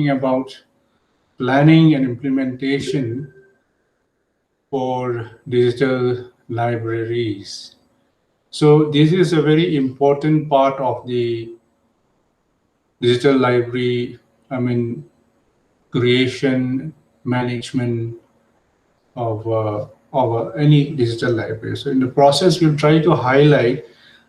about planning and implementation for digital libraries. So this is a very important part of the digital library, creation, management of any digital library. So in the process, we'll try to highlight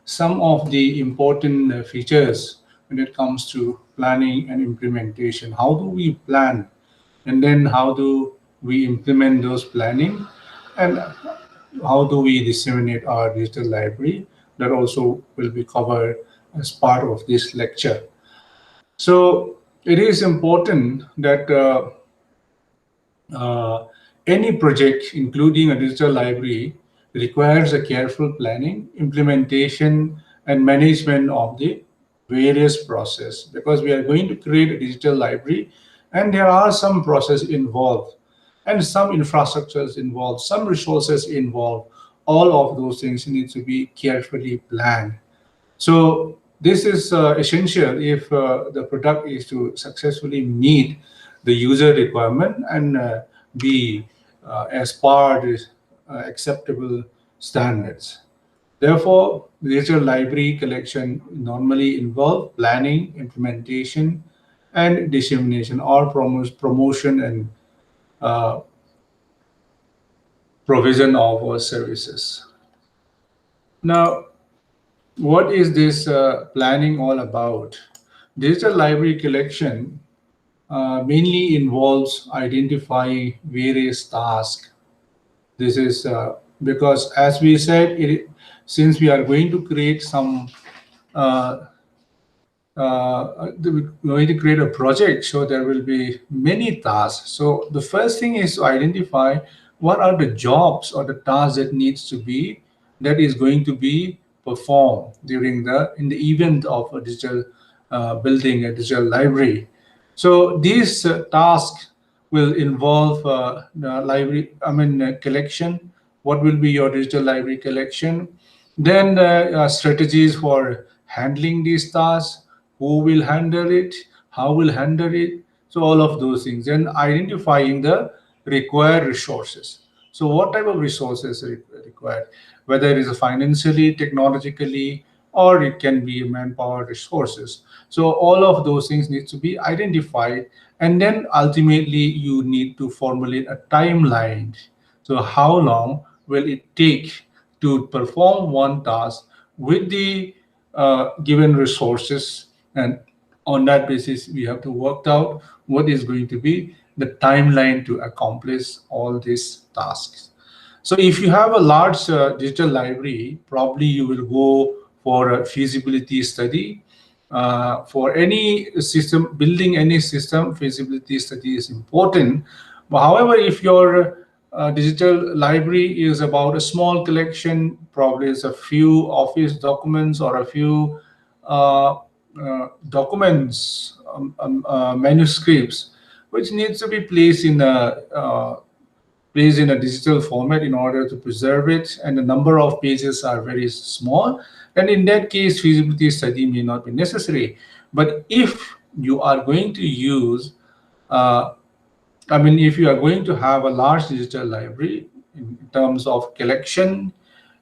some of the important features when it comes to planning and implementation. How do we plan? And then how do we implement those planning? And how do we disseminate our digital library? That also will be covered as part of this lecture. So it is important that any project, including a digital library, requires a careful planning, implementation, and management of the various process, because we are going to create a digital library and there are some process involved and some infrastructures involved, some resources involved. All of those things need to be carefully planned. So this is essential if the product is to successfully meet the user requirement and be as per the acceptable standards. Therefore, digital library collection normally involve planning, implementation, and dissemination, or promotion and uh, provision of our services. Now, what is this planning all about? Digital library collection mainly involves identifying various tasks. This is because, as we said, since we are going to create some, we're going to create a project, so there will be many tasks. So the first thing is to identify what are the jobs or the tasks that is going to be performed during in the event of a digital building a digital library. So these tasks will involve the library, collection. What will be your digital library collection? Then strategies for handling these tasks, who will handle it, how will handle it. So all of those things. Then identifying the required resources. So what type of resources are required? Whether it is financially, technologically, or it can be manpower resources. So all of those things need to be identified, and then ultimately you need to formulate a timeline. So how long will it take to perform one task with the given resources, and on that basis we have to work out what is going to be the timeline to accomplish all these tasks. So if you have a large digital library, probably you will go for a feasibility study. For any system, building any system, feasibility study is important. But however, if your digital library is about a small collection, probably it's a few office documents or a few documents, manuscripts, which needs to be placed in a digital format in order to preserve it, and the number of pages are very small, and in that case feasibility study may not be necessary. But if you are going to use uh, if you are going to have a large digital library in terms of collection,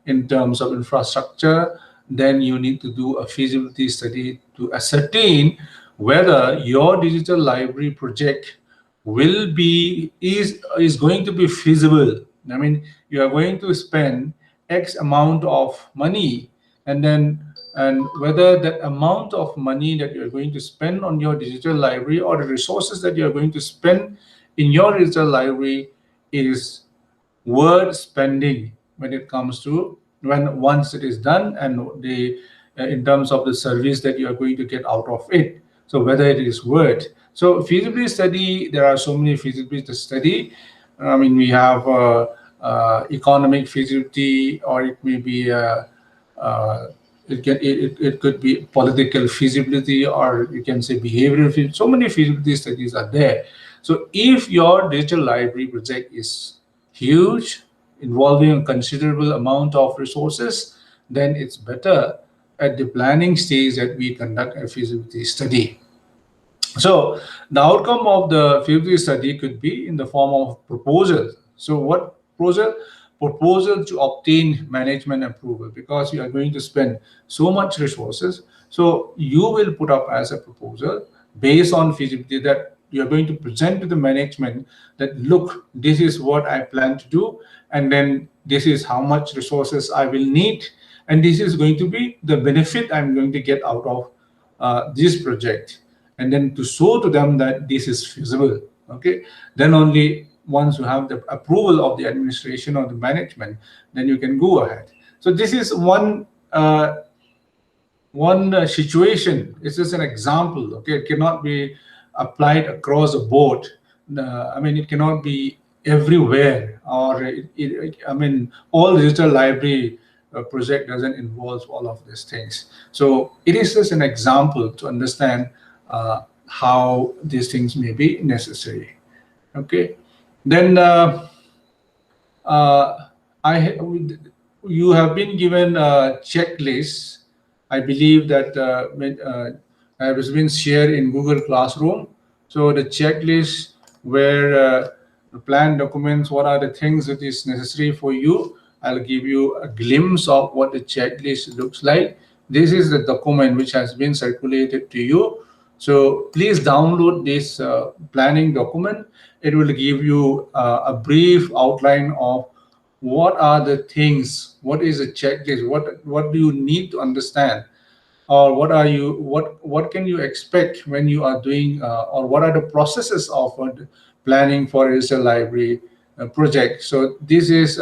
in terms of infrastructure, then you need to do a feasibility study to ascertain whether your digital library project is going to be feasible. You are going to spend X amount of money, and whether that amount of money that you're going to spend on your digital library, or the resources that you're going to spend in your digital library, is worth spending when it comes to when once it is done, and the in terms of the service that you are going to get out of it. So whether it is worth. So feasibility study, there are so many feasibility study. We have economic feasibility, or it may be uh, it could be political feasibility, or you can say behavioral feasibility. So many feasibility studies are there. So if your digital library project is huge, involving a considerable amount of resources, then it's better at the planning stage that we conduct a feasibility study. So the outcome of the feasibility study could be in the form of proposal. So what proposal? Proposal to obtain management approval, because you are going to spend so much resources. So you will put up as a proposal based on feasibility, that you are going to present to the management that, look, this is what I plan to do, and then this is how much resources I will need, and this is going to be the benefit I'm going to get out of this project, and then to show to them that this is feasible. Okay, then only once you have the approval of the administration or the management, then you can go ahead. So this is one situation. It's just an example. Okay, it cannot be applied across the board. I mean, it cannot be everywhere, or I mean, all digital library project doesn't involve all of these things. So it is just an example to understand how these things may be necessary. Okay, then uh, I you have been given a checklist. I believe that has been shared in Google Classroom. So the checklist where the plan documents what are the things that is necessary for you. I'll give you a glimpse of what the checklist looks like. This is the document which has been circulated to you. So please download this planning document. It will give you a brief outline of what are the things, what is the checklist, what do you need to understand, or what can you expect when you are doing, or what are the processes of planning for a digital library project. So this is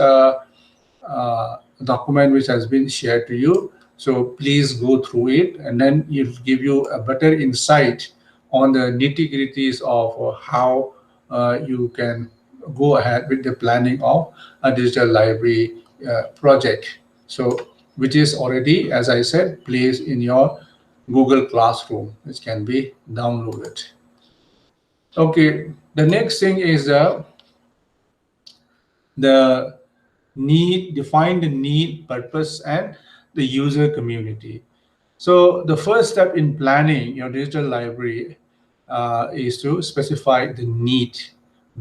document which has been shared to you. So please go through it, and then it'll give you a better insight on the nitty gritties of how you can go ahead with the planning of a digital library project. So, which is already, as I said, placed in your Google Classroom, which can be downloaded. Okay, the next thing is the need, define the need, purpose, and the user community. So the first step in planning your digital library is to specify the need.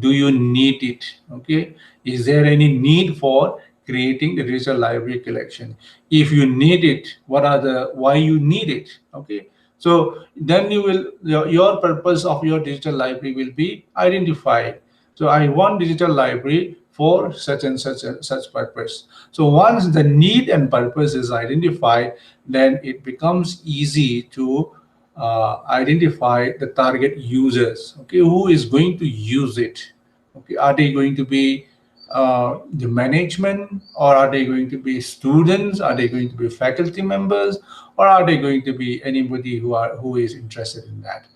Do you need it? Okay. Is there any need for creating the digital library collection? If you need it, what are the why you need it? Okay. So then you will your purpose of your digital library will be identified. So I want digital library for such and such purpose. So once the need and purpose is identified, then it becomes easy to identify the target users. Okay, who is going to use it? Okay, are they going to be the management, or are they going to be students? Are they going to be faculty members, or are they going to be anybody who is interested in that?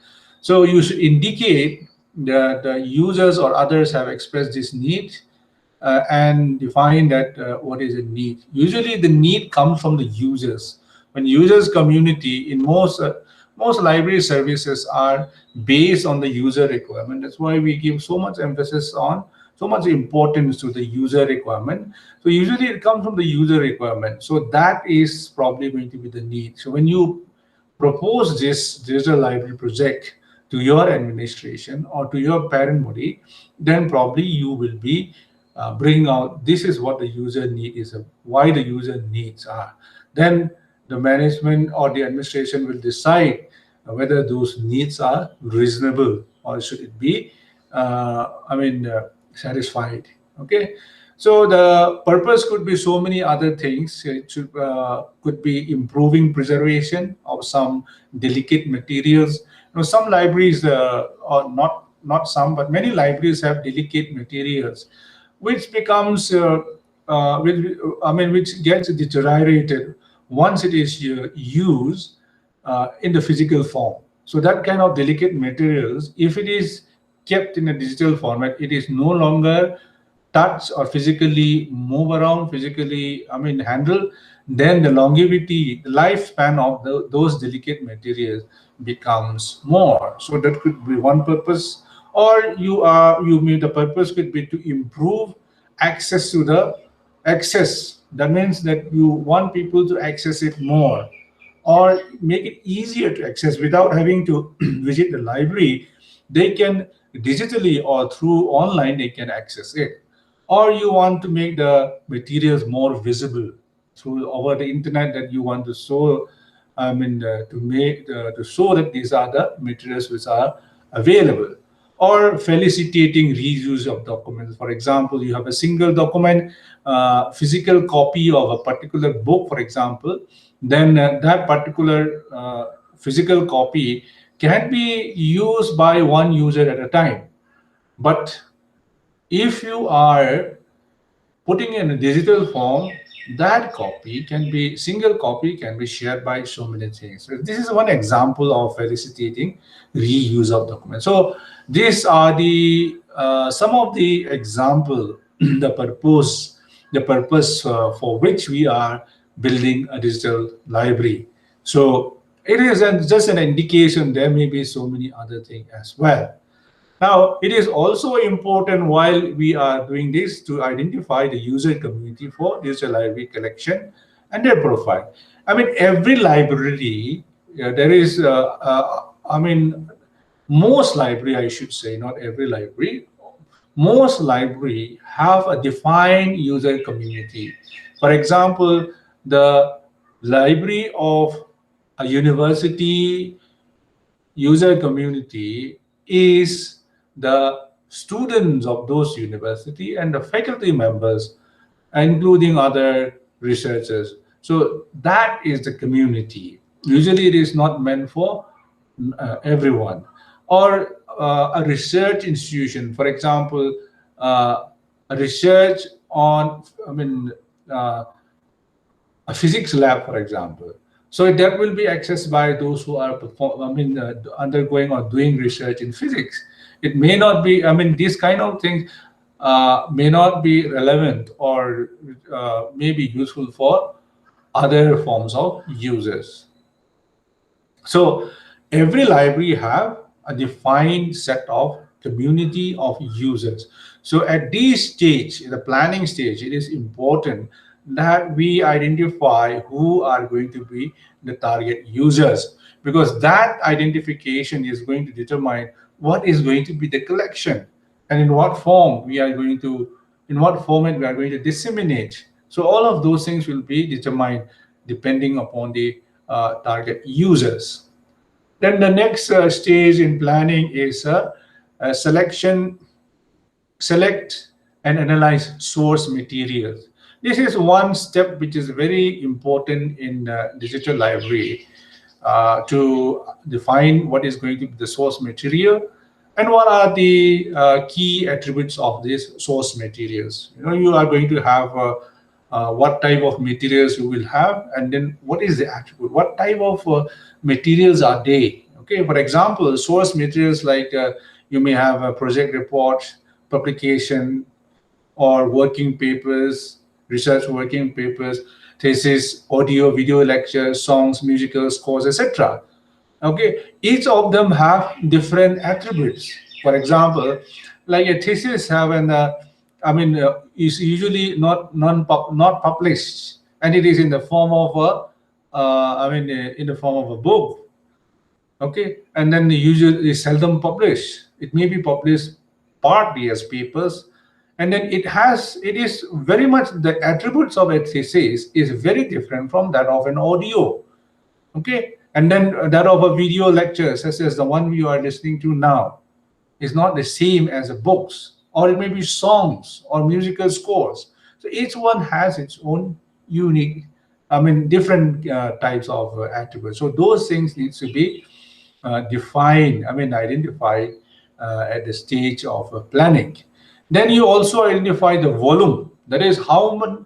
So you should indicate that the users or others have expressed this need, and define that what is a need. Usually, the need comes from the users. When users community in most library services are based on the user requirement. That's why we give so much emphasis on, so much importance to the user requirement. So usually it comes from the user requirement. So that is probably going to be the need. So when you propose this digital library project to your administration or to your parent body, then probably you will be bringing out this is what the user need is, why the user needs are. Then the management or the administration will decide whether those needs are reasonable or should it be, satisfied. Okay. So the purpose could be so many other things. It could be improving preservation of some delicate materials. Some libraries, or not some, but many libraries have delicate materials, which becomes, which gets deteriorated once it is used in the physical form. So that kind of delicate materials, if it is kept in a digital format, it is no longer touch or physically move around, physically, handle, then the longevity, the lifespan of those delicate materials becomes more. So that could be one purpose. Or you mean the purpose could be to improve access to the access. That means that you want people to access it more, or make it easier to access without having to visit the library. They can digitally or through online they can access it. Or you want to make the materials more visible through over the internet, that you want to show, to make to show that these are the materials which are available. Or felicitating reuse of documents. For example, you have a single document, physical copy of a particular book, for example, then that particular physical copy can be used by one user at a time. But if you are putting in a digital form, that copy can be single copy can be shared by so many things. So this is one example of facilitating reuse of documents. So these are the some of the example the purpose for which we are building a digital library. So it is just an indication. There may be so many other things as well. Now, it is also important while we are doing this to identify the user community for digital library collection and their profile. I mean, every library, there is, most library, I should say, not every library, most library have a defined user community. For example, the library of a university user community is the students of those university and the faculty members, including other researchers. So that is the community. Usually it is not meant for everyone. Or a research institution, for example, a research on, uh, a physics lab, for example. So that will be accessed by those who are undergoing or doing research in physics. It may not be. I mean, these kind of things may not be relevant or may be useful for other forms of users. So every library have a defined set of community of users. So at this stage, in the planning stage, it is important that we identify who are going to be the target users, because that identification is going to determine what is going to be the collection and in what form we are going to, in what format we are going to disseminate. So all of those things will be determined depending upon the target users. Then the next stage in planning is selection, select and analyze source materials. This is one step which is very important in digital library, to define what is going to be the source material and what are the key attributes of these source materials. You know, you are going to have what type of materials you will have, and then what is the attribute, what type of materials are they. Okay, for example, source materials like you may have a project report, publication, or working papers, research working papers, thesis, audio, video lectures, songs, musical scores, etc. Okay, each of them have different attributes. For example, like a thesis have an, is usually not published, and it is in the form of a, in the form of a book. Okay, and then usually seldom published. It may be published partly as papers, and then it is very much the attributes of a thesis is very different from that of an audio. Okay, and then that of a video lecture such as the one you are listening to now is not the same as a books, or it may be songs or musical scores. So each one has its own unique, different types of attributes. So those things needs to be defined, identified at the stage of planning. Then you also identify the volume, that is how much,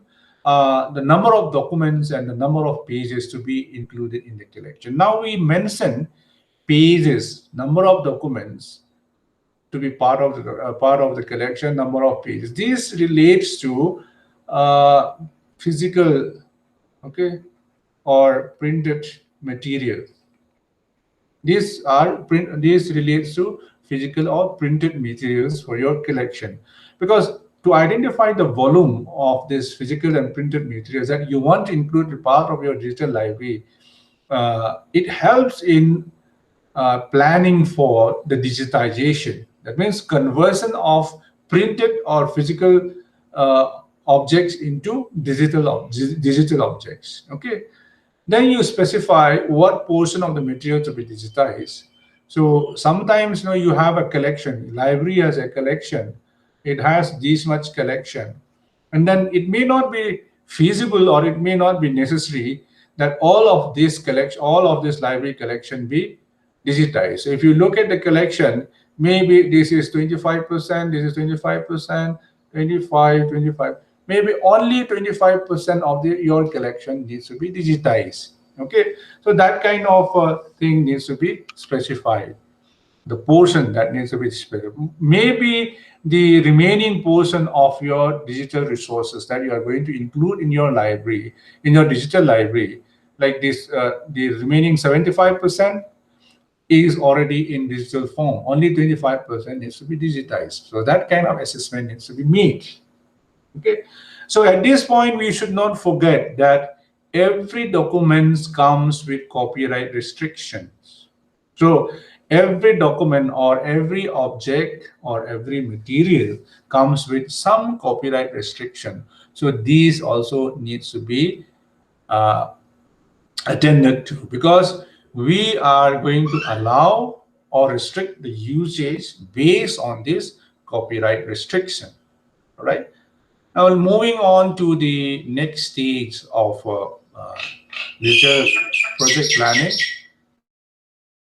the number of documents and the number of pages to be included in the collection. Now we mention pages, number of documents to be part of the collection, number of pages. This relates to physical, okay, or printed material. These relates to physical or printed materials for your collection, because to identify the volume of this physical and printed materials that you want to include as part of your digital library, it helps in planning for the digitization. That means conversion of printed or physical objects into digital objects. Okay, then you specify what portion of the material to be digitized. So sometimes you have a collection. Library has a collection. It has this much collection, and then it may not be feasible or it may not be necessary that all of this library collection be digitized. So if you look at the collection, maybe this is 25%, this is 25%, 25, 25. Maybe only 25% of your collection needs to be digitized. Okay, so that kind of thing needs to be specified. The portion that needs to be specified. Maybe the remaining portion of your digital resources that you are going to include in your library, in your digital library, like this, the remaining 75% is already in digital form. Only 25% needs to be digitized. So that kind of assessment needs to be made. Okay. So at this point, we should not forget that every document comes with copyright restrictions. So every document or every object or every material comes with some copyright restriction. So these also needs to be uh, attended to, because we are going to allow or restrict the usage based on this copyright restriction. All right. Now, moving on to the next stage of digital project planning,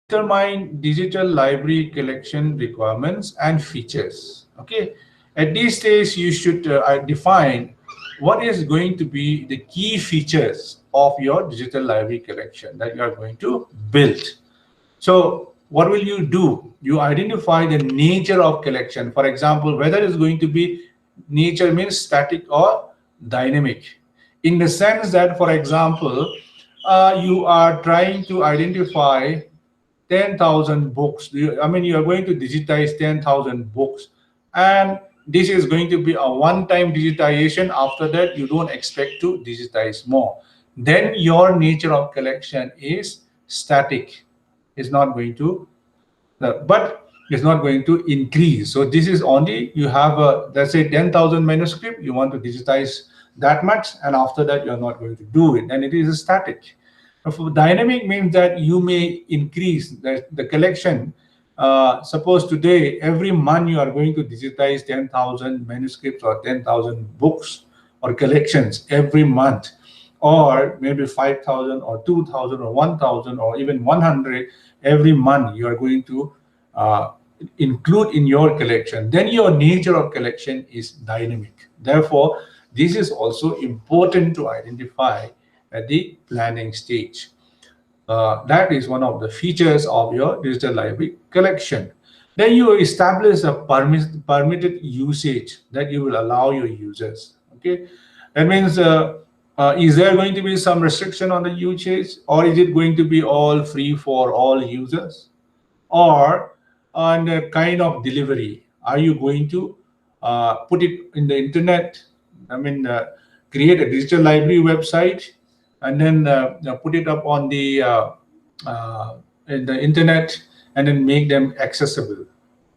determine digital library collection requirements and features. Okay, at this stage, you should define what is going to be the key features of your digital library collection that you are going to build. So what will you do? You identify the nature of collection. For example, whether it's going to be nature means static or dynamic. In the sense that, for example, you are trying to identify 10,000 books. I mean, you are going to digitize 10,000 books. And this is going to be a one-time digitization. After that, you don't expect to digitize more. Then your nature of collection is static. It's not going to, but it's not going to increase. So this is only, you have a, let's say 10,000 manuscript, you want to digitize that much, and after that, you're not going to do it. And it is static. For dynamic means that you may increase the collection. Suppose today, every month you are going to digitize 10,000 manuscripts or 10,000 books or collections every month, or maybe 5,000 or 2,000 or 1,000 or even 100 every month you are going to uh, include in your collection. Then your nature of collection is dynamic. Therefore, this is also important to identify at the planning stage. That is one of the features of your digital library collection. Then you establish a permitted usage that you will allow your users. Okay, that means is there going to be some restriction on the usage, or is it going to be all free for all users? Or on a kind of delivery, are you going to put it in the internet? I mean, create a digital library website and then put it up on the in the internet and then make them accessible.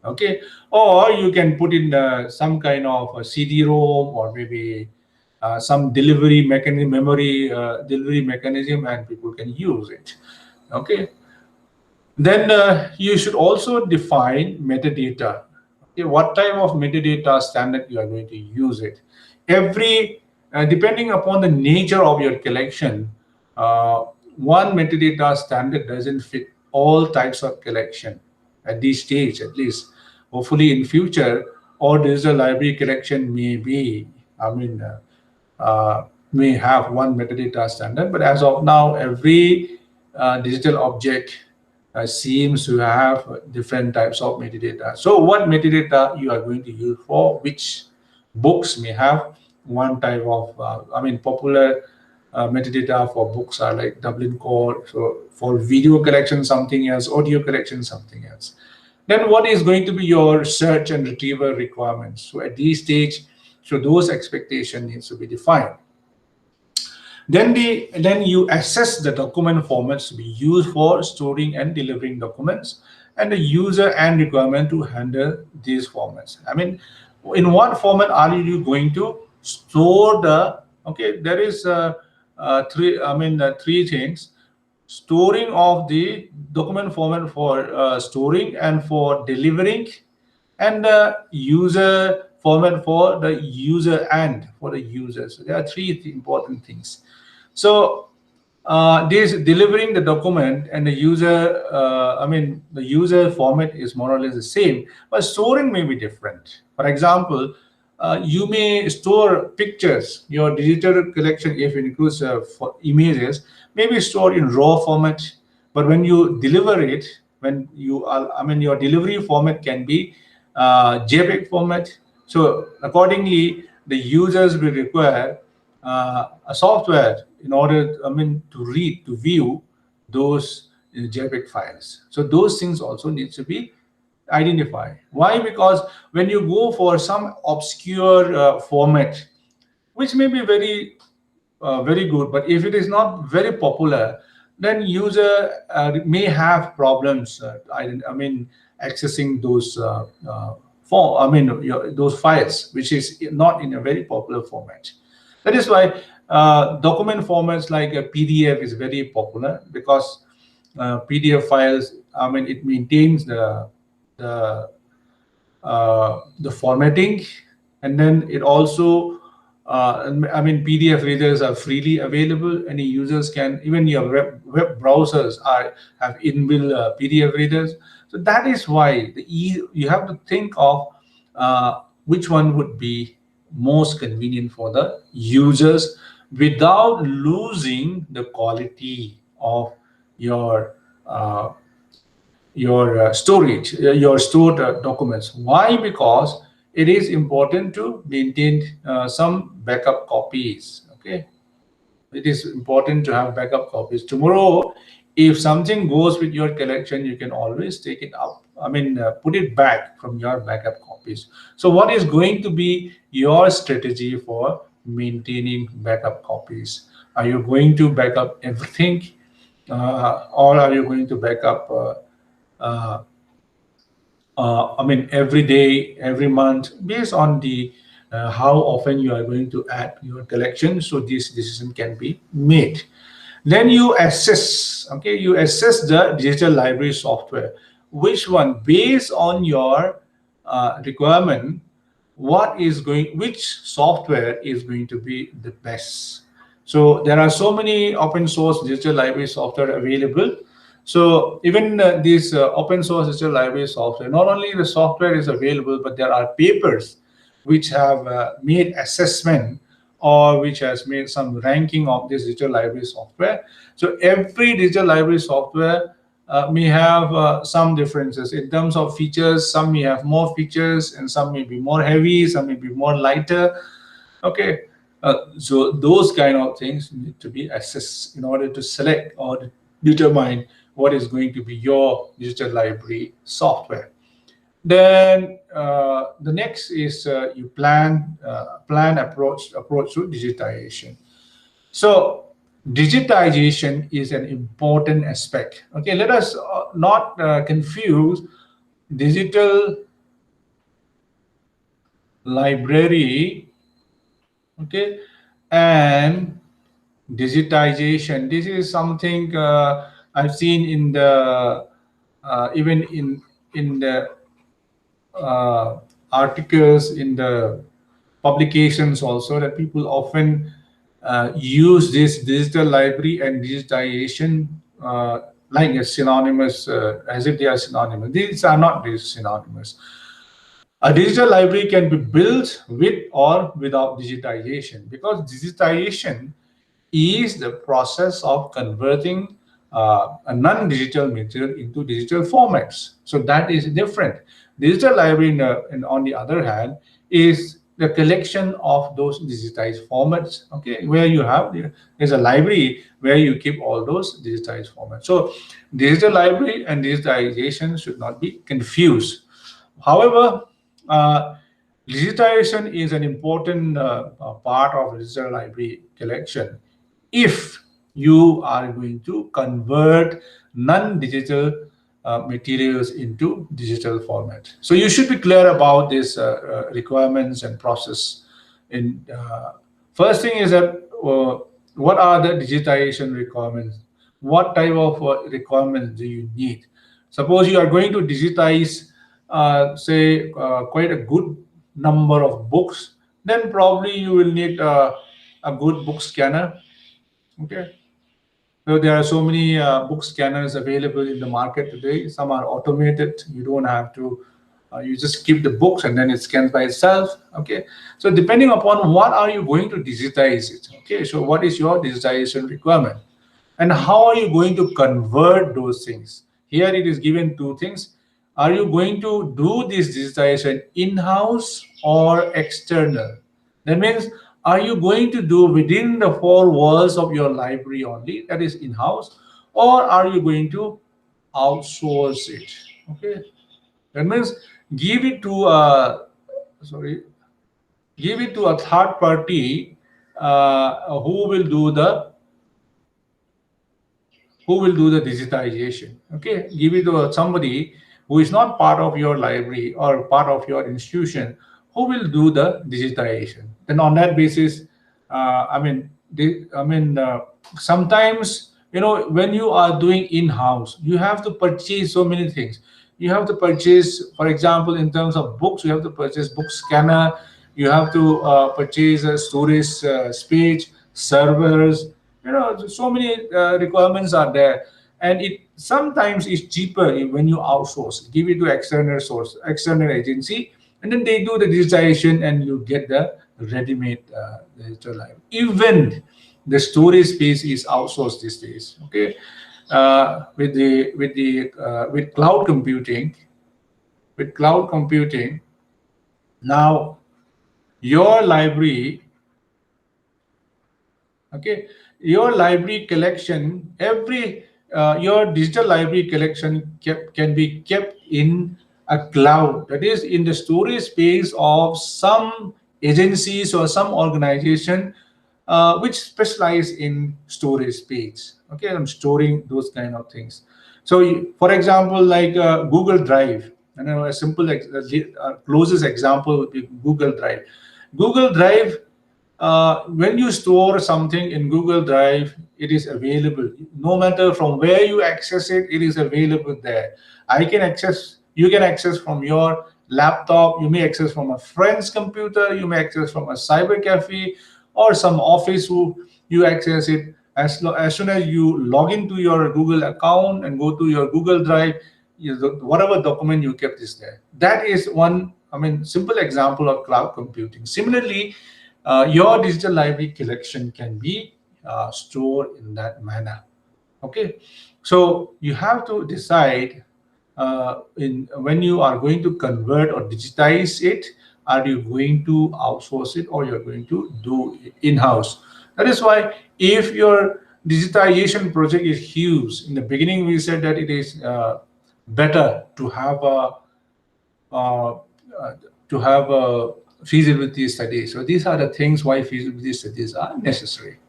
Okay, or you can put in some kind of a CD-ROM or maybe some delivery mechanism, memory delivery mechanism, and people can use it. Okay, then you should also define metadata. Okay, what type of metadata standard you are going to use it. Every depending upon the nature of your collection, one metadata standard doesn't fit all types of collection at this stage, at least. Hopefully, in future, all digital library collection may be, I mean, may have one metadata standard, but as of now, every digital object seems to have different types of metadata. So what metadata you are going to use for which books may have one type of, I mean, popular metadata for books are like Dublin Core. So for video collection, something else, audio collection, something else. Then what is going to be your search and retrieval requirements? So at this stage, so those expectations needs to be defined. Then you assess the document formats to be used for storing and delivering documents, and the user and requirement to handle these formats. I mean, in what format are you going to store the? Okay, there is three. I mean, three things: storing of the document format for storing and for delivering, and the user format for the user and for the users. So there are three important things. So this delivering the document and the user, I mean, the user format is more or less the same, but storing may be different. For example, you may store pictures. Your digital collection, if it includes for images, may be stored in raw format. But when you deliver it, when you are, I mean, your delivery format can be JPEG format. So accordingly, the users will require a software in order, I mean, to read, to view those JPEG files. So those things also need to be identified. Why? Because when you go for some obscure format, which may be very good, but if it is not very popular, then user may have problems. I mean, accessing those I mean, those files, which is not in a very popular format. That is why document formats like a PDF is very popular, because PDF files, I mean, it maintains the the formatting, and then it also I mean, PDF readers are freely available. Any users can, even your web browsers are have inbuilt PDF readers. So that is why you have to think of which one would be most convenient for the users without losing the quality of your storage, your stored documents. Why? Because it is important to maintain some backup copies. Okay, it is important to have backup copies. Tomorrow, if something goes with your collection, you can always take it up. I mean, put it back from your backup copies. So, what is going to be your strategy for maintaining backup copies? Are you going to back up everything, or are you going to back up? Uh, I mean, every day, every month, based on the how often you are going to add your collection. So this decision can be made. Then you assess. Okay, you assess the digital library software. Which one, based on your requirement, which software is going to be the best. So there are so many open source digital library software available. So even this open source digital library software, not only the software is available, but there are papers which have made assessment, or which has made some ranking of this digital library software. So every digital library software may have some differences in terms of features. Some may have more features, and some may be more heavy, some may be more lighter. Okay, so those kind of things need to be assessed in order to select or determine what is going to be your digital library software. Then the next is you plan approach to digitization. So digitization is an important aspect. Okay, let us not confuse digital library, okay, and digitization. This is something I've seen in the even in the articles, in the publications also, that people often use this digital library and digitization like a synonymous, as if they are synonymous. These are not these synonymous. A digital library can be built with or without digitization, because digitization is the process of converting a non-digital material into digital formats. So that is different. Digital library, on the other hand, is the collection of those digitized formats. Okay, where you have there's a library where you keep all those digitized formats. So digital library and digitization should not be confused. However, uh, digitization is an important part of digital library collection. if you are going to convert non-digital materials into digital format. So you should be clear about these requirements and process. In first thing is that what are the digitization requirements? What type of requirements do you need? Suppose you are going to digitize, say, quite a good number of books, then probably you will need a good book scanner. Okay, so there are so many book scanners available in the market today. Some are automated. You don't have to. You just keep the books and then it scans by itself. Okay. So depending upon what are you going to digitize it. Okay. So what is your digitization requirement, and how are you going to convert those things? Here it is given two things. Are you going to do this digitization in-house or external? That means, are you going to do within the four walls of your library only, that is in-house, or are you going to outsource it? Okay, that means give it to a sorry, give it to a third party who will do the digitization. Okay, give it to somebody who is not part of your library or part of your institution, who will do the digitization. Then on that basis, sometimes, when you are doing in-house, you have to purchase so many things. You have to purchase, for example, in terms of books, you have to purchase book scanner, you have to purchase a storage space, servers. So many requirements are there, and it sometimes is cheaper when you outsource, give it to external agency, and then they do the digitization and you get the ready-made digital library. Even the storage space is outsourced these days. Okay, with cloud computing, now your library, okay, your library collection, your digital library collection can be kept in a cloud, that is in the storage space of some agencies or some organization which specialize in storage space. Okay, I'm storing those kind of things. So for example, like Google Drive, a simple closest example would be Google Drive. Google Drive, when you store something in Google Drive, it is available. No matter from where you access it, it is available there. You can access from your laptop, you may access from a friend's computer, you may access from a cyber cafe or some office who you access it. As soon as you log into your Google account and go to your Google Drive, whatever document you kept is there. That is one, simple example of cloud computing. Similarly, your digital library collection can be stored in that manner. Okay, so you have to decide in when you are going to convert or digitize it. Are you going to outsource it or you're going to do in-house? That is why, if your digitization project is huge, in the beginning we said that it is better to have uh, a feasibility study. So these are the things why feasibility studies are necessary.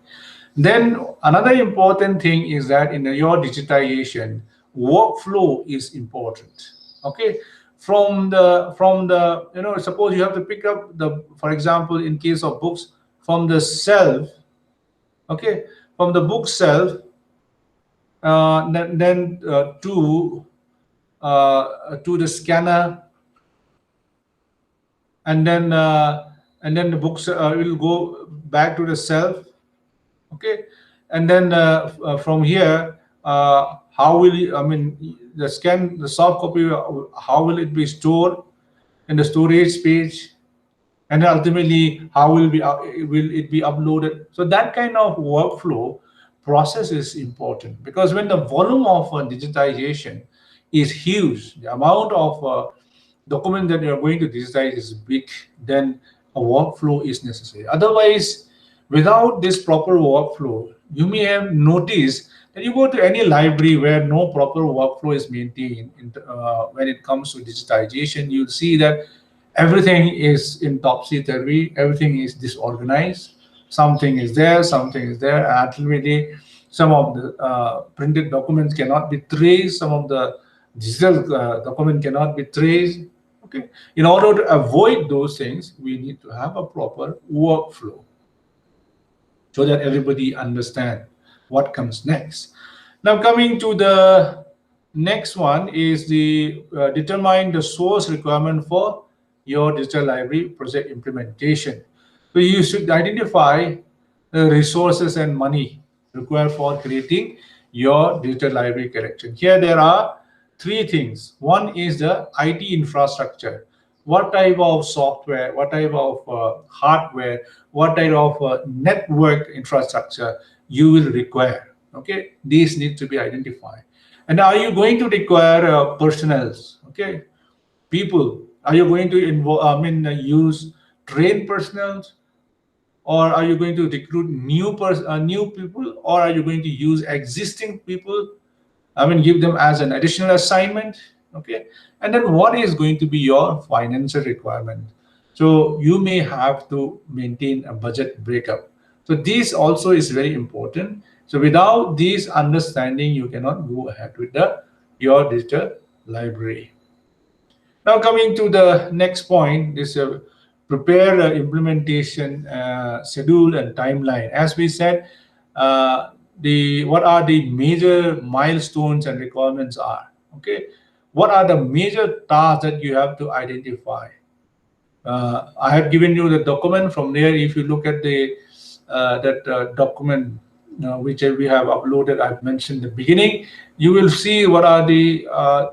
Then another important thing is that in your digitization, workflow is important. Okay, from the suppose you have to pick up the, for example, in case of books, from the shelf. Okay, from the book shelf, then to the scanner, and then the books will go back to the shelf. Okay, and then from here, how will you, the soft copy, how will it be stored in the storage page, and ultimately how will it be uploaded? So that kind of workflow process is important, because when the volume of digitization is huge, the amount of document that you're going to digitize is big, then a workflow is necessary. Otherwise, without this proper workflow, you may have noticed that you go to any library where no proper workflow is maintained. When it comes to digitization, you'll see that everything is in topsy-turvy, everything is disorganized. something is there, something is there. Ultimately, some of the printed documents cannot be traced, some of the digital document cannot be traced. Okay, in order to avoid those things, we need to have a proper workflow so that everybody understand what comes next. Now, coming to the next one is the determine the source requirement for your digital library project implementation. So you should identify the resources and money required for creating your digital library collection. Here there are three things. One is the IT infrastructure. What type of software, what type of hardware, what type of network infrastructure you will require. Okay, these need to be identified. And are you going to require personnels? Okay, people. Are you going to involve? Use trained personnel, or are you going to recruit new people, or are you going to use existing people? Give them as an additional assignment. Okay. And then what is going to be your financial requirement? So you may have to maintain a budget breakup. So this also is very important. So without this understanding, you cannot go ahead with your digital library. Now coming to the next point, this prepare implementation schedule and timeline. As we said, the what are the major milestones and requirements are. Okay, what are the major tasks that you have to identify? I have given you the document. From there, if you look at the that document which we have uploaded, I've mentioned in the beginning, you will see what are the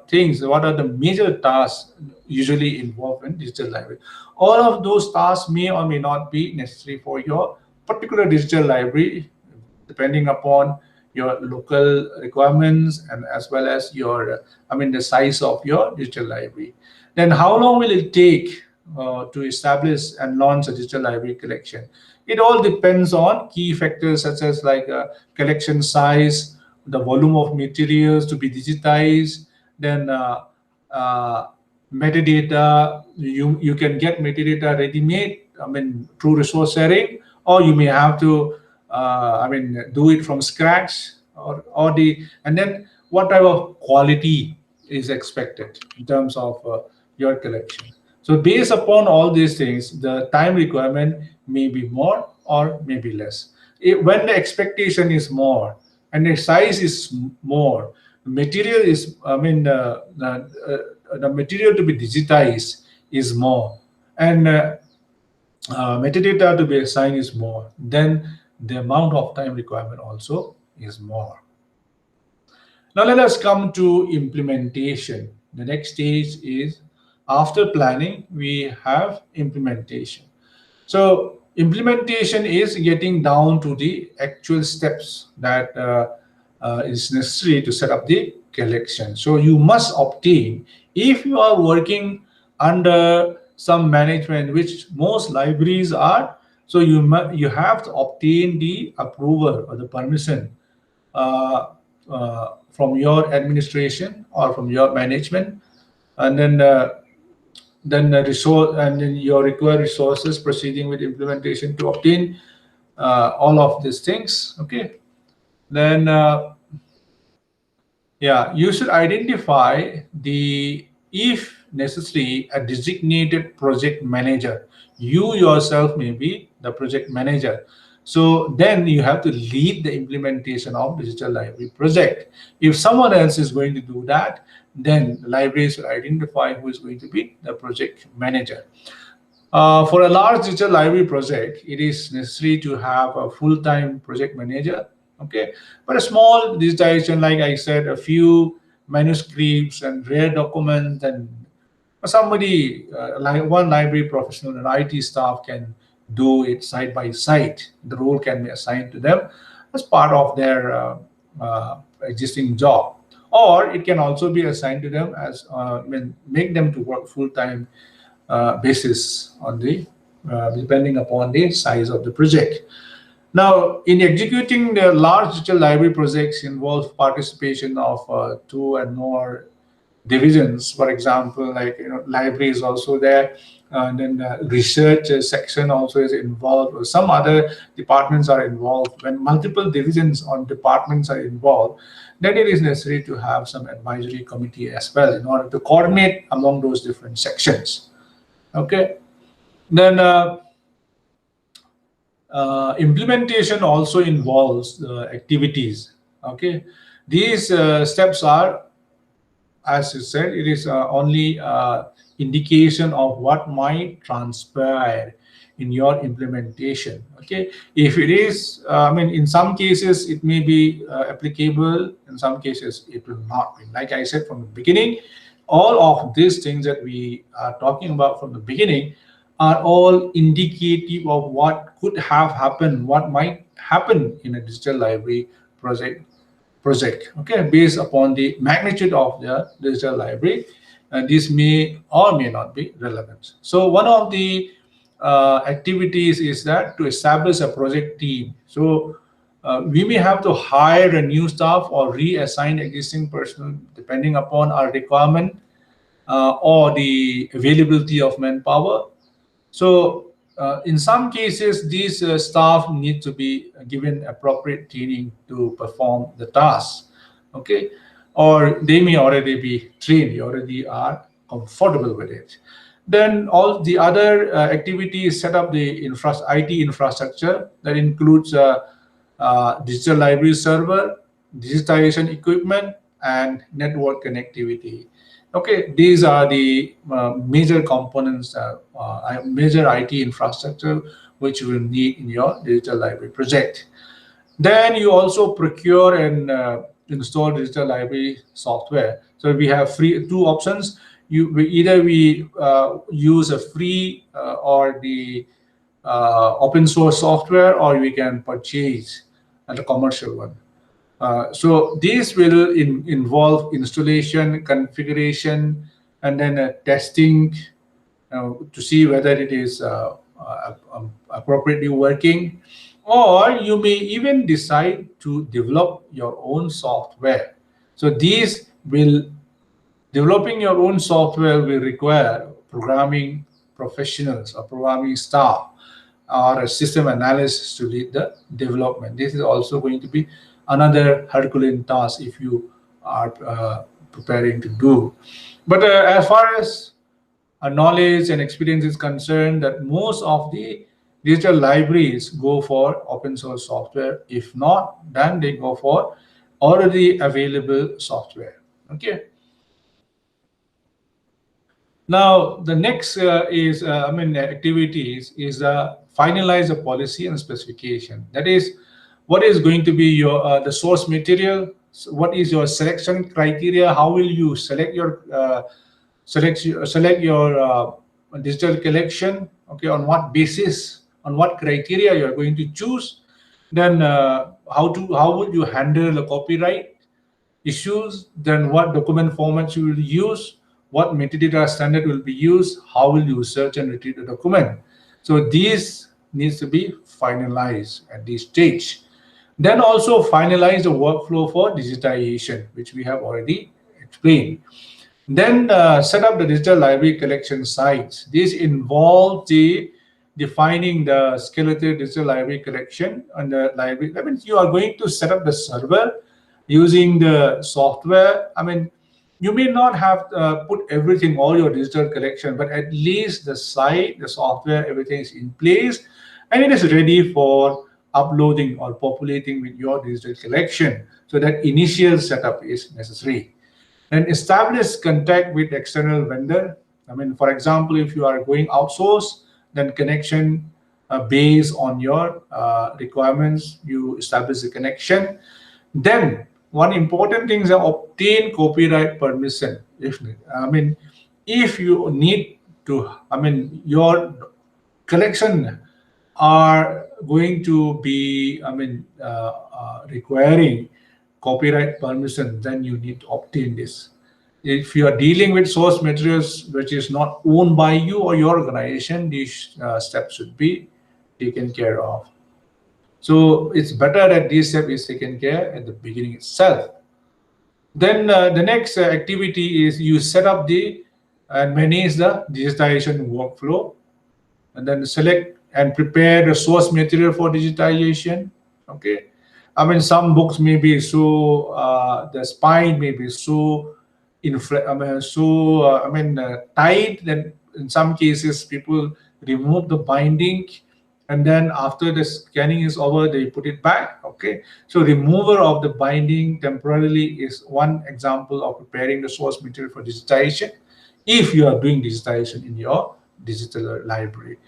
things, what are the major tasks usually involved in digital library. All of those tasks may or may not be necessary for your particular digital library, depending upon your local requirements and as well as your, the size of your digital library. Then how long will it take to establish and launch a digital library collection? It all depends on key factors such as like collection size, the volume of materials to be digitized, then uh, metadata. You can get metadata ready-made, through resource sharing, or you may have to, do it from scratch, or and then what type of quality is expected in terms of your collection. So based upon all these things, the time requirement may be more or maybe less. When the expectation is more and the size is more, material is, the material to be digitized is more, and metadata to be assigned is more, then the amount of time requirement also is more. Now let us come to implementation. The next stage is, after planning, we have implementation. So implementation is getting down to the actual steps that is necessary to set up the collection. So you must obtain, if you are working under some management, which most libraries are, so you have to obtain the approval or the permission uh, from your administration or from your management, and then the resource, and then your required resources proceeding with implementation to obtain all of these things. Okay, then yeah, you should identify the, if necessary, a designated project manager. You yourself may be the project manager. So then you have to lead the implementation of digital library project. If someone else is going to do that, then the libraries will identify who is going to be the project manager. For a large digital library project, it is necessary to have a full-time project manager. Okay, but a small digitization, like I said, a few manuscripts and rare documents, and somebody like one library professional and IT staff can do it side by side. The role can be assigned to them as part of their existing job, or it can also be assigned to them as make them to work full time basis on the depending upon the size of the project. Now, in executing the large digital library projects involve participation of two and more divisions. For example, like library is also there, and then the research section also is involved, or some other departments are involved. When multiple divisions or departments are involved, then it is necessary to have some advisory committee as well in order to coordinate among those different sections. Okay, then implementation also involves activities. Okay, these steps are, as you said, it is only indication of what might transpire in your implementation. Okay, if it is, I mean, in some cases it may be applicable, in some cases it will not be. Like I said from the beginning, all of these things that we are talking about from the beginning are all indicative of what could have happened, what might happen in a digital library project, okay, based upon the magnitude of the digital library. And this may or may not be relevant. So one of the activities is that to establish a project team. So we may have to hire a new staff or reassign existing personnel depending upon our requirement or the availability of manpower. So, in some cases, these staff need to be given appropriate training to perform the task. Okay, or they may already be trained, they already are comfortable with it. Then all the other activities set up the IT infrastructure that includes digital library server, digitization equipment, and network connectivity. Okay, these are the major components, major IT infrastructure which you will need in your digital library project. Then you also procure and install digital library software. So we have two options. Either we use a free or the open source software, or we can purchase the commercial one. So these will involve installation, configuration, and then testing to see whether it is appropriately working. Or you may even decide to develop your own software. So these will developing your own software will require programming professionals or programming staff or a system analyst to lead the development. This is also going to be another Herculean task if you are preparing to do. But as far as knowledge and experience is concerned, that most of the digital libraries go for open source software. If not, then they go for already available software. Okay. Now, the next activities is finalize a policy and specification. That is, what is going to be your the source material? So what is your selection criteria? How will you select your select your digital collection? Okay, on what basis? On what criteria you are going to choose? Then how would you handle the copyright issues, then what document formats you will use, what metadata standard will be used, how will you search and retrieve the document. So these needs to be finalized at this stage. Then also finalize the workflow for digitization, which we have already explained. Then set up the digital library collection sites. This involves the defining the skeletal digital library collection and the library. That means you are going to set up the server using the software. I mean, you may not have put everything, all your digital collection, but at least the site, the software, everything is in place and it is ready for uploading or populating with your digital collection. So that initial setup is necessary. And establish contact with external vendor. I mean, for example, if you are going outsource, then connection based on your requirements, you establish a connection. Then one important thing is obtain copyright permission. If you need to, your collection are going to be, requiring copyright permission, then you need to obtain this. If you are dealing with source materials which is not owned by you or your organization, these steps should be taken care of. So it's better that this step is taken care at the beginning itself. Then the next activity is you set up the and manage the digitization workflow, and then select and prepare the source material for digitization. Okay, I mean some books may be so the spine may be so tight that in some cases people remove the binding, and then after the scanning is over they put it back. Okay, so removal of the binding temporarily is one example of preparing the source material for digitization if you are doing digitization in your digital library.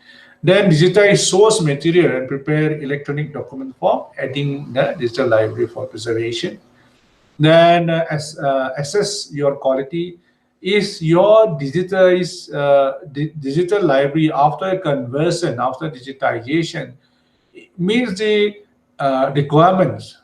Then digitize source material and prepare electronic document form, adding the digital library for preservation. Then assess your quality. Is your digital library after conversion, after digitization, meets the requirements,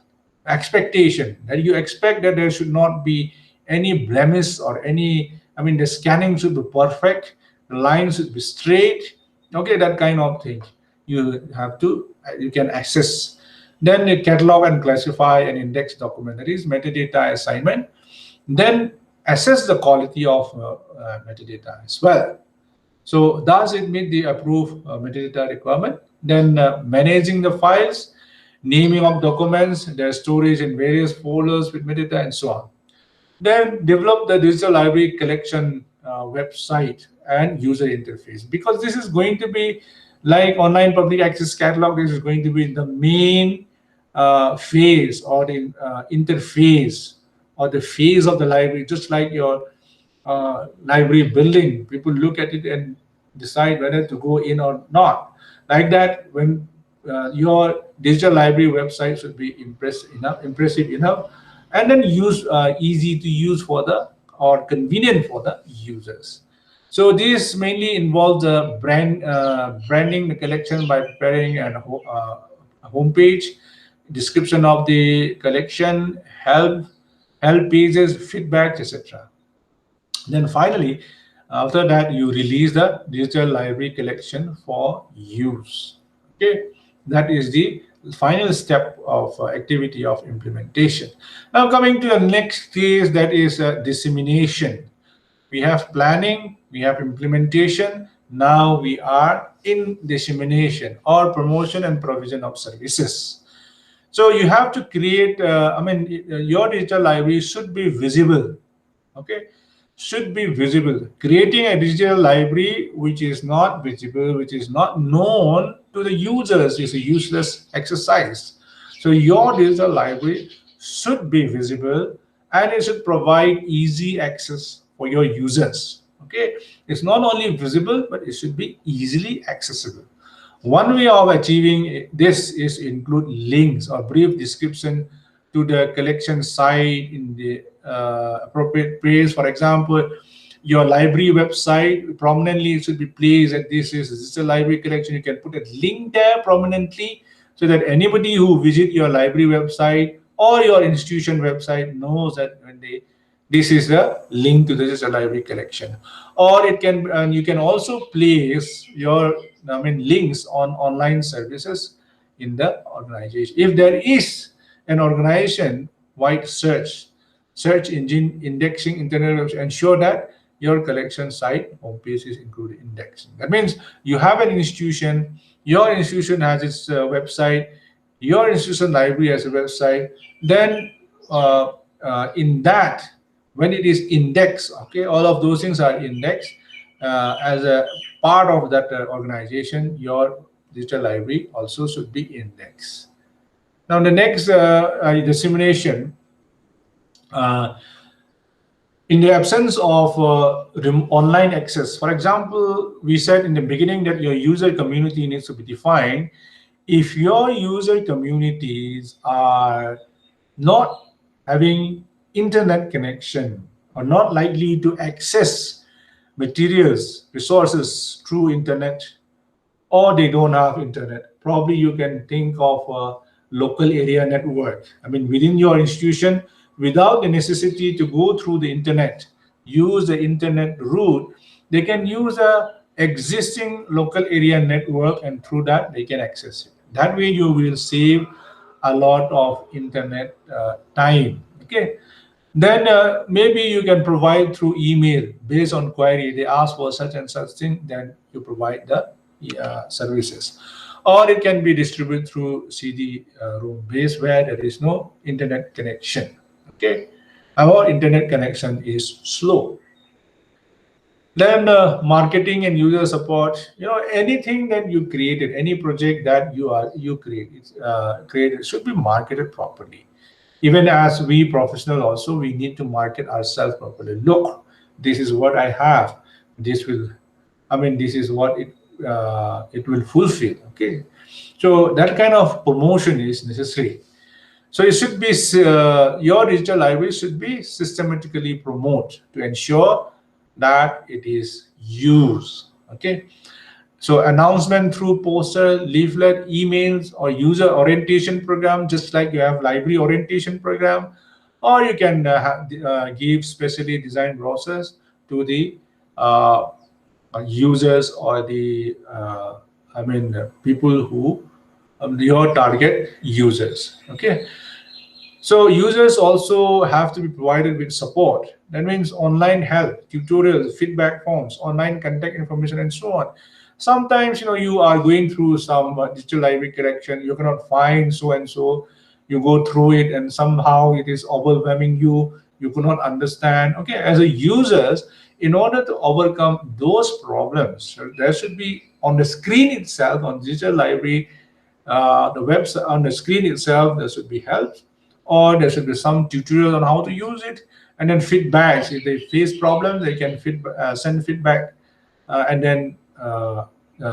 expectation that you expect that there should not be any blemish or any, I mean, the scanning should be perfect, the lines should be straight, okay, that kind of thing. You have to, you can access. Then you catalog and classify and index document, that is metadata assignment. Then assess the quality of metadata as well. So does it meet the approved metadata requirement? Then managing the files, naming of documents, their storage in various folders with metadata and so on. Then develop the digital library collection website and user interface, because this is going to be like online public access catalog. This is going to be the main phase or the interface or the phase of the library, just like your library building. People look at it and decide whether to go in or not. Like that, when your digital library website should be impressive enough, and then easy to use for the or convenient for the users. So this mainly involves branding the collection by preparing a homepage, description of the collection, help pages, feedback, etc. Then finally, after that, you release the digital library collection for use. Okay, that is the final step of activity of implementation. Now coming to the next phase, that is dissemination. We have planning, we have implementation. Now we are in dissemination or promotion and provision of services. So you have to create, your digital library should be visible. Okay, should be visible. Creating a digital library which is not visible, which is not known to the users, is a useless exercise. So your digital library should be visible, and it should provide easy access for your users. Okay, it's not only visible, but it should be easily accessible. One way of achieving this is include links or brief description to the collection site in the appropriate place. For example, your library website prominently should be placed that this is a library collection. You can put a link there prominently so that anybody who visit your library website or your institution website knows that when they this is a link to this is a library collection. Or it can, and you can also place your, I mean, links on online services in the organization. If there is an organization wide search engine indexing internet website, ensure that your collection site homepage is included indexing. That means you have an institution, your institution has its website, your institution library has a website. Then in that, when it is indexed, okay, all of those things are indexed as a part of that organization. Your digital library also should be indexed. Now the next dissemination, uh, in the absence of online access. For example, we said in the beginning that your user community needs to be defined. If your user communities are not having internet connection or not likely to access materials, resources through internet, or they don't have internet, probably you can think of a local area network. I mean, within your institution, without the necessity to go through the internet, use the internet route, they can use a existing local area network, and through that they can access it. That way you will save a lot of internet time. Okay, Then maybe you can provide through email based on query. They ask for such and such thing, then you provide the services. Or it can be distributed through CD-ROM base where there is no internet connection. Okay, our internet connection is slow. Then marketing and user support. Anything that you created, any project that created should be marketed properly. Even as we professional also, we need to market ourselves properly. Look, this is what I have. This will, this is what it will fulfill. Okay, so that kind of promotion is necessary. So it should be your digital library should be systematically promoted to ensure that it is used. Okay, so announcement through poster, leaflet, emails, or user orientation program, just like you have library orientation program, or you can give specially designed brochures to the uh, users or the people who your target users. Okay, so users also have to be provided with support. That means online help, tutorials, feedback forms, online contact information, and so on. Sometimes you are going through some digital library collection, you cannot find so and so. You go through it, and somehow it is overwhelming you. You could not understand. Okay, as a users, in order to overcome those problems, so there should be on the screen itself on digital library the website on the screen itself, there should be help, or there should be some tutorial on how to use it, and then feedbacks. If they face problems, they can send feedback, and then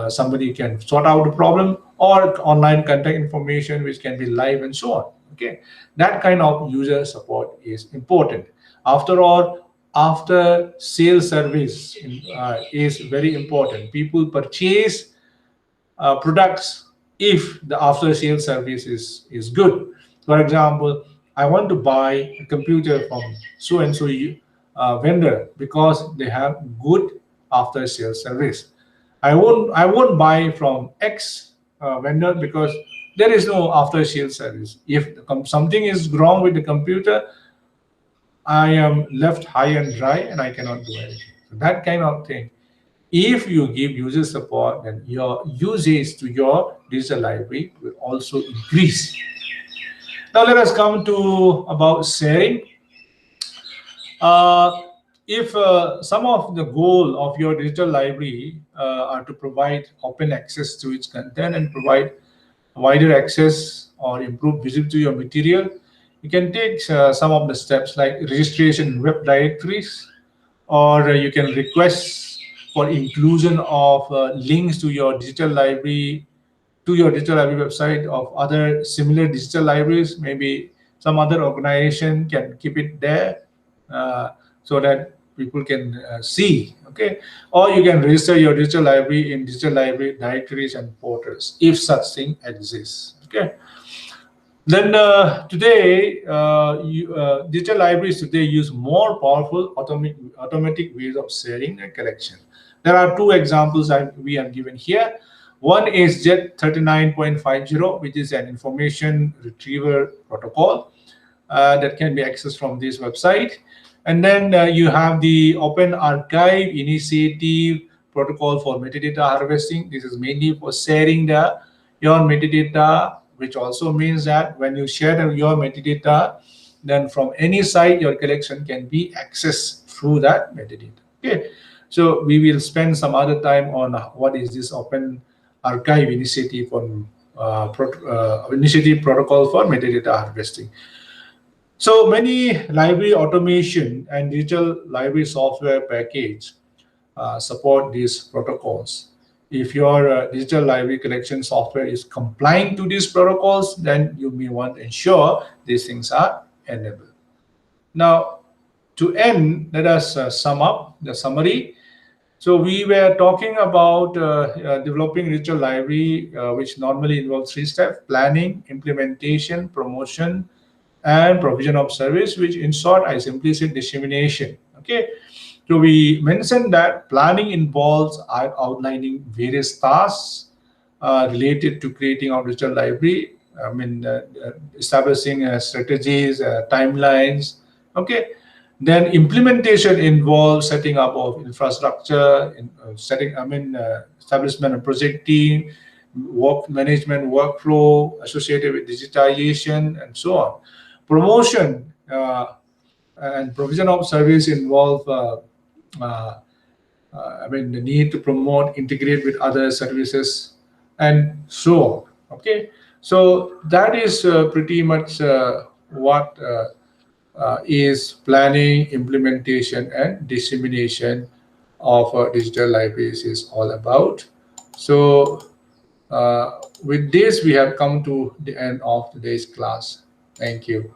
somebody can sort out the problem, or online contact information which can be live and so on. Okay, that kind of user support is important. After all, after sales service is very important. People purchase products if the after sales service is good. For example, I want to buy a computer from so and so vendor because they have good after sales service. I won't buy from X vendor because there is no after sales service. If something is wrong with the computer, I am left high and dry and I cannot do anything. So that kind of thing. If you give user support, then your usage to your digital library will also increase. Now let us come to about sharing. Uh, if some of the goal of your digital library are to provide open access to its content and provide wider access or improve visibility to your material, you can take some of the steps like registration in web directories, or you can request for inclusion of links to your digital library website of other similar digital libraries. Maybe some other organization can keep it there, uh, so that people can see. Okay, or you can register your digital library in digital library directories and portals if such thing exists. Okay, then digital libraries today use more powerful automatic ways of sharing and collection. There are two examples that we have given here. One is JET 39.50, which is an information retrieval protocol that can be accessed from this website. And then you have the Open Archive Initiative protocol for metadata harvesting. This is mainly for sharing your metadata, which also means that when you share your metadata, then from any site, your collection can be accessed through that metadata. Okay, so we will spend some other time on what is this Open Archive Initiative on initiative protocol for metadata harvesting. So many library automation and digital library software package support these protocols. If your digital library collection software is compliant to these protocols, then you may want to ensure these things are enabled. Now, to end, let us sum up the summary. So we were talking about developing digital library, which normally involves three steps: planning, implementation, promotion, and provision of service, which in short, I simply said dissemination. Okay. So we mentioned that planning involves outlining various tasks related to creating our digital library. Establishing strategies, timelines, Okay. Then implementation involves setting up of infrastructure, establishment of project team, work management workflow associated with digitization, and so on. Promotion and provision of service involve uh, the need to promote, integrate with other services, and so on. Okay, so that is pretty much what is planning, implementation, and dissemination of digital libraries is all about. So, with this, we have come to the end of today's class. Thank you.